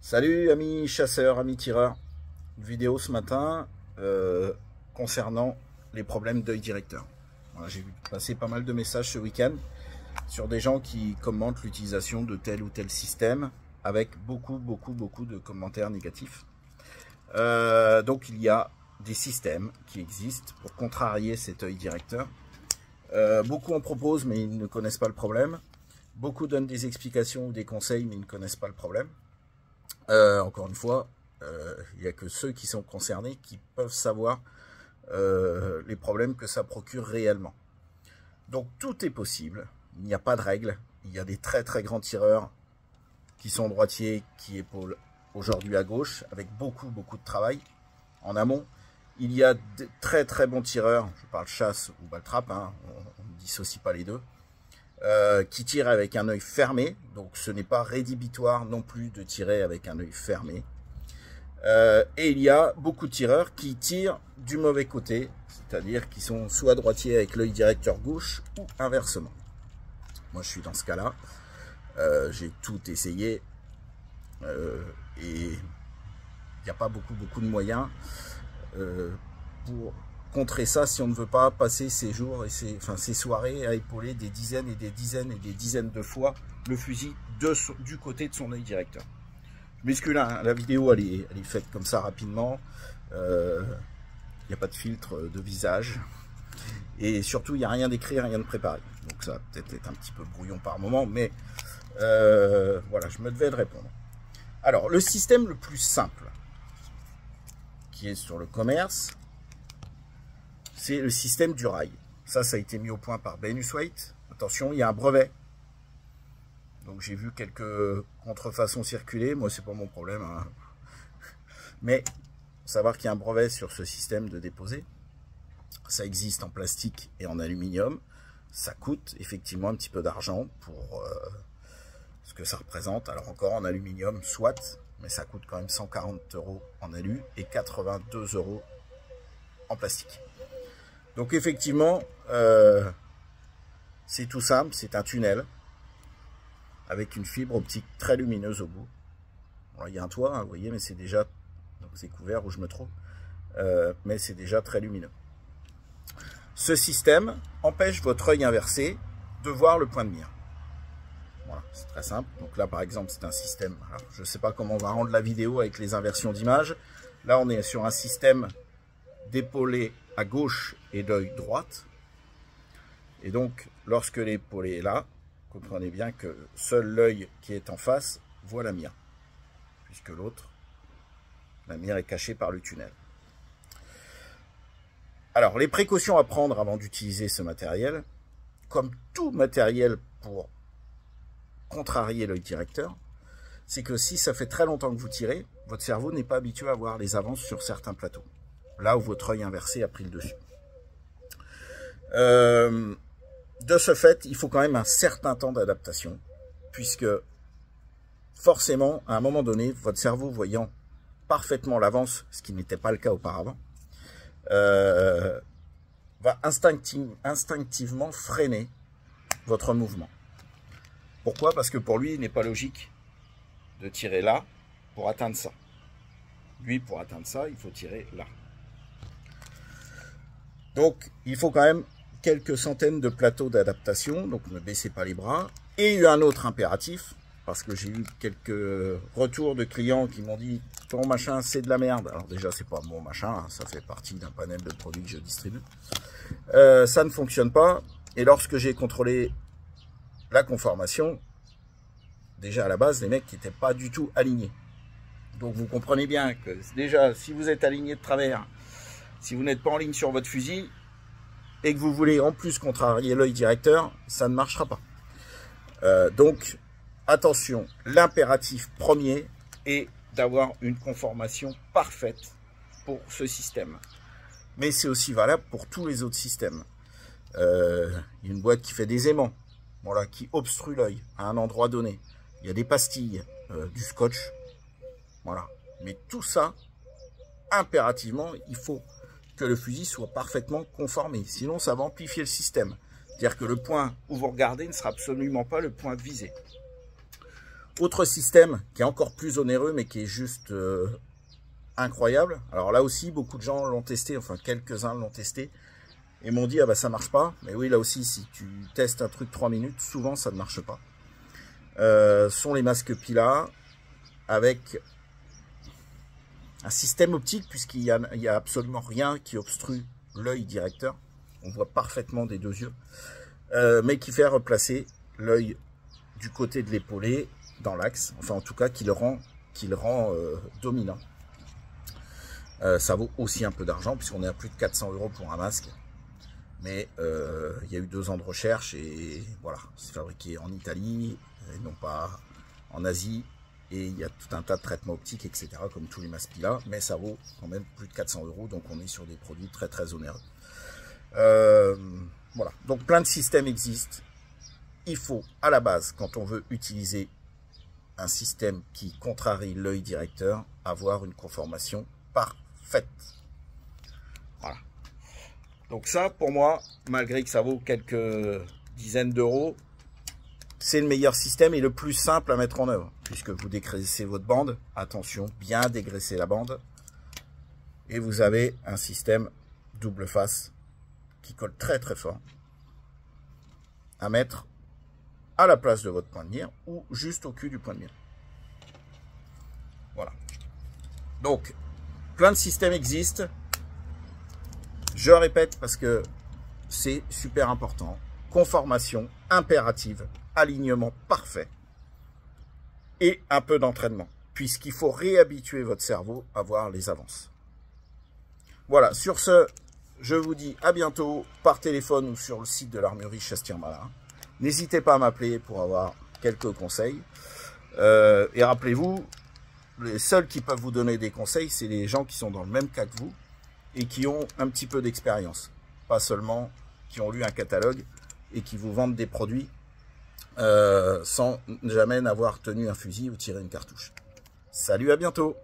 Salut amis chasseurs, amis tireurs. Une vidéo ce matin concernant les problèmes d'œil directeur. Voilà, j'ai vu passer pas mal de messages ce week-end sur des gens qui commentent l'utilisation de tel ou tel système avec beaucoup de commentaires négatifs. Donc il y a des systèmes qui existent pour contrarier cet œil directeur. Beaucoup en proposent mais ils ne connaissent pas le problème. Beaucoup donnent des explications ou des conseils mais ils ne connaissent pas le problème. Encore une fois, il n'y a que ceux qui sont concernés qui peuvent savoir les problèmes que ça procure réellement. Donc tout est possible, il n'y a pas de règle. Il y a des très grands tireurs qui sont droitiers, qui épaulent aujourd'hui à gauche, avec beaucoup de travail en amont. Il y a de très bons tireurs, je parle chasse ou balle trappe, hein, on ne dissocie pas les deux, qui tirent avec un œil fermé, donc ce n'est pas rédhibitoire non plus de tirer avec un œil fermé. Et il y a beaucoup de tireurs qui tirent du mauvais côté, c'est-à-dire qui sont soit droitiers avec l'œil directeur gauche ou inversement. Moi je suis dans ce cas-là, j'ai tout essayé et il n'y a pas beaucoup de moyens pour contrer ça si on ne veut pas passer ses jours et ses soirées à épauler des dizaines et des dizaines de fois le fusil du côté de son œil directeur. Je m'excuse, la vidéo elle est faite comme ça rapidement, il n'y a pas de filtre de visage et surtout il n'y a rien d'écrit, rien de préparé, donc ça va peut-être être un petit peu brouillon par moment, mais voilà, je me devais de répondre. Alors le système le plus simple qui est sur le commerce, c'est le système du rail. Ça a été mis au point par Ben Uswaite. Attention, il y a un brevet. Donc j'ai vu quelques contrefaçons circuler. Moi, c'est pas mon problème, hein. Mais savoir qu'il y a un brevet sur ce système de déposer. Ça existe en plastique et en aluminium. Ça coûte effectivement un petit peu d'argent pour ce que ça représente. Alors encore en aluminium, soit, mais ça coûte quand même 140 € en alu et 82 € en plastique. Donc effectivement, c'est tout simple, c'est un tunnel avec une fibre optique très lumineuse au bout. Alors, il y a un toit, hein, vous voyez, mais c'est déjà, donc c'est couvert où je me trouve, mais c'est déjà très lumineux. Ce système empêche votre œil inversé de voir le point de mire. Voilà, c'est très simple. Donc là, par exemple, c'est un système, alors, je ne sais pas comment on va rendre la vidéo avec les inversions d'image. Là, on est sur un système d'épaulé à gauche et d'œil droite. Et donc, lorsque l'épaulé est là, comprenez bien que seul l'œil qui est en face voit la mire, puisque l'autre, la mire est cachée par le tunnel. Alors, les précautions à prendre avant d'utiliser ce matériel, comme tout matériel pour contrarier l'œil directeur, c'est que si ça fait très longtemps que vous tirez, votre cerveau n'est pas habitué à voir les avances sur certains plateaux, là où votre œil inversé a pris le dessus. De ce fait, il faut quand même un certain temps d'adaptation, puisque forcément, à un moment donné, votre cerveau voyant parfaitement l'avance, ce qui n'était pas le cas auparavant, va instinctivement freiner votre mouvement. Pourquoi? Parce que pour lui, il n'est pas logique de tirer là pour atteindre ça. Lui, pour atteindre ça, il faut tirer là. Donc, il faut quand même quelques centaines de plateaux d'adaptation, donc ne baissez pas les bras. Et il y a un autre impératif, parce que j'ai eu quelques retours de clients qui m'ont dit « ton machin, c'est de la merde ». Alors déjà, c'est pas mon machin, hein, ça fait partie d'un panel de produits que je distribue. Ça ne fonctionne pas, et lorsque j'ai contrôlé la conformation, déjà à la base, les mecs n'étaient pas du tout alignés. Donc vous comprenez bien que déjà, si vous êtes aligné de travers, si vous n'êtes pas en ligne sur votre fusil et que vous voulez en plus contrarier l'œil directeur, ça ne marchera pas. Donc, attention, l'impératif premier est d'avoir une conformation parfaite pour ce système. Mais c'est aussi valable pour tous les autres systèmes. Il y a une boîte qui fait des aimants, voilà, qui obstrue l'œil à un endroit donné. Il y a des pastilles, du scotch, voilà. Mais tout ça, impérativement, il faut que le fusil soit parfaitement conformé. Sinon, ça va amplifier le système. C'est-à-dire que le point où vous regardez ne sera absolument pas le point de visée. Autre système qui est encore plus onéreux, mais qui est juste incroyable. Alors là aussi, beaucoup de gens l'ont testé, enfin quelques-uns l'ont testé, et m'ont dit, ah bah ça marche pas. Mais oui, là aussi, si tu testes un truc 3 minutes, souvent ça ne marche pas. Sont les masques Pila, avec un système optique, puisqu'il y a absolument rien qui obstrue l'œil directeur. On voit parfaitement des 2 yeux, mais qui fait replacer l'œil du côté de l'épaulé dans l'axe, enfin en tout cas qui le rend dominant. Ça vaut aussi un peu d'argent, puisqu'on est à plus de 400 € pour un masque, mais il y a eu 2 ans de recherche, et voilà, c'est fabriqué en Italie, et non pas en Asie, et il y a tout un tas de traitements optiques, etc., comme tous les masques Pila, mais ça vaut quand même plus de 400 €, donc on est sur des produits très très onéreux. Voilà, donc plein de systèmes existent. Il faut, à la base, quand on veut utiliser un système qui contrarie l'œil directeur, avoir une conformation parfaite. Voilà. Donc ça, pour moi, malgré que ça vaut quelques dizaines d'euros, c'est le meilleur système et le plus simple à mettre en œuvre, puisque vous dégraissez votre bande. Attention, bien dégraisser la bande. Et vous avez un système double face qui colle très très fort à mettre à la place de votre point de mire ou juste au cul du point de mire. Voilà. Donc, plein de systèmes existent. Je répète parce que c'est super important. Conformation impérative, alignement parfait et un peu d'entraînement, puisqu'il faut réhabituer votre cerveau à voir les avances. Voilà, sur ce, je vous dis à bientôt par téléphone ou sur le site de l'armurerie Chastillon-Malin. N'hésitez pas à m'appeler pour avoir quelques conseils. Et rappelez-vous, les seuls qui peuvent vous donner des conseils, c'est les gens qui sont dans le même cas que vous et qui ont un petit peu d'expérience. Pas seulement qui ont lu un catalogue et qui vous vendent des produits sans jamais n'avoir tenu un fusil ou tiré une cartouche. Salut, à bientôt!